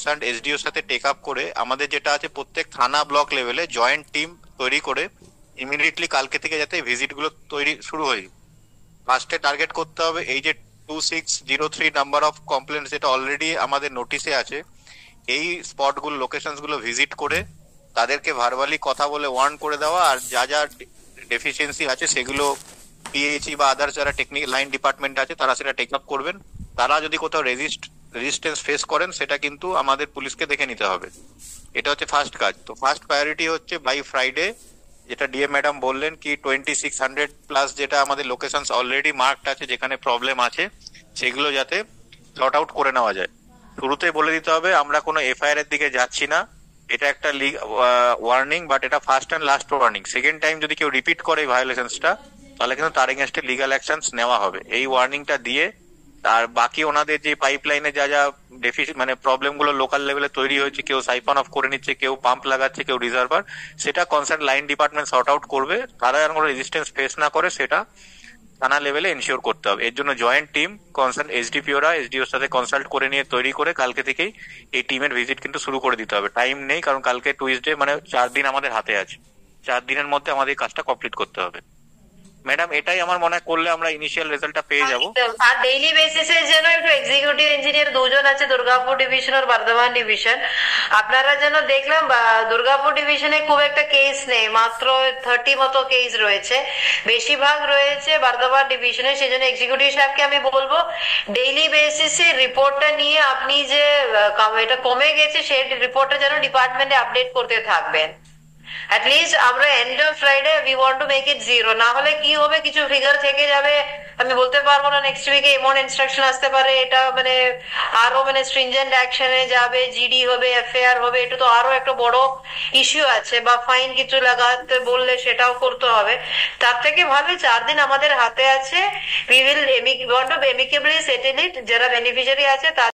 Concern এসডিওর সাথে take up করে আমাদের যেটা আছে প্রত্যেক থানা ব্লক লেভেলে জয়েন্ট টিম তৈরি করে ইমিডিয়েটলি কালকে থেকে যাতে ভিজিট গুলো তৈরি শুরু হয়। ফার্স্টে টার্গেট করতে হবে এই যে 2603 নাম্বার অফ কমপ্লেন্ট যেটা অলরেডি আমাদের নোটিশে আছে, এই স্পট গুলো লোকেশন গুলো ভিজিট করে তাদেরকে ভার্বালি কথা বলে ওয়ার্ন করে দেওয়া, আর যা যা ডেফিসিয়েন্সি আছে সেগুলো পিএইচই বা আদার্স যারা টেকনিক্যাল লাইন ডিপার্টমেন্ট আছে তারা সেটা টেক আপ করবেন। তারা যদি কোথাও রেজিস্ট্যান্স ফেস করেন সেটা কিন্তু আমাদের পুলিশকে দেখে নিতে হবে। এটা হচ্ছে ফার্স্ট কাজ। তো ফার্স্ট প্রায়োরিটি হচ্ছে বাই ফ্রাইডে, যেটা ডিএ ম্যাডাম বললেন কি 2600 প্লাস যেটা আমাদের লোকেশন অলরেডি মার্কড আছে যেখানে প্রবলেম আছে সেগুলো যাতে লট আউট করে নেওয়া যায়। শুরুতে বলে দিতে হবে আমরা কোনো এফআইআর এর দিকে যাচ্ছি না, এটা একটা ওয়ার্নিং, বাট এটা first and last warning. Second time যদি কেউ রিপিট করে ভায়োলেশনসটা তাহলে কিন্তু তার এগেনস্টে লিগাল অ্যাকশনস নেওয়া হবে। এই ওয়ার্নিংটা দিয়ে আর বাকি ওনাদের যে পাইপলাইনে যা যা মানে প্রবলেম গুলো লোকাল লেভেলে তৈরি হয়েছে, কেউ সাইফন অফ করে নিচ্ছে, কেউ পাম্প লাগাচ্ছে, কেউ রিজার্ভার, সেটা concern line department sort out করবে। তারা যেন কোনো রেজিস্ট্যান্স ফেস না করে সেটা থানা লেভেলে এনশিওর করতে হবে। এর জন্য জয়েন্ট টিম কনসার্ন এসডিপিওরা এসডিওর সাথে কনসাল্ট করে নিয়ে তৈরি করে কালকে থেকেই এই টিমের ভিজিট কিন্তু শুরু করে দিতে হবে। টাইম নেই, কারণ কালকে টুইসডে, মানে 4 দিন আমাদের হাতে আছে। 4 দিনের মধ্যে আমাদের এই কাজটা কমপ্লিট করতে হবে। ম্যাডাম এটাই আমার মনে হয় করলে আমরা ইনিশিয়াল রেজাল্টটা পেয়ে যাব। আর ডেইলি বেসিসে যেন একটু এক্সিকিউটিভ ইঞ্জিনিয়ার দুজন আছে দুর্গাপুর ডিভিশন আর বর্ধমান ডিভিশন, আপনারা যেন দেখলাম দুর্গাপুর ডিভিশনে খুব একটা কেস নেই, মাত্র 30 মতো কেস রয়েছে, বেশিরভাগ রয়েছে বর্ধমান ডিভিশনে। সেই জন্য এক্সিকিউটিভ সাহেবকে আমি বলবো ডেইলি বেসিসে রিপোর্টটা নিয়ে আপনি যে এটা কমে গেছে সেই রিপোর্টটা যেন ডিপার্টমেন্টে আপডেট করতে থাকবেন। at least আমরা end of Friday we want to make it zero, না হলে কি হবে কিছু ফিগার থেকে যাবে, আমি বলতে পারবো না নেক্সট উইকে এমন ইনস্ট্রাকশন আসতে পারে এটা মানে আরো মানে স্ট্রিনজেন্ট অ্যাকশনে যাবে, জিডি হবে, এফআইআর হবে, এটা তো আরো একটা বড় ইস্যু আছে, বা ফাইন কিছু লাগাতে বললে সেটাও করতে হবে। তার থেকে ভালো 4 দিন আমাদের হাতে আছে, we will want to amicably settle it, যারা বেনিফিশিয়ারি আছে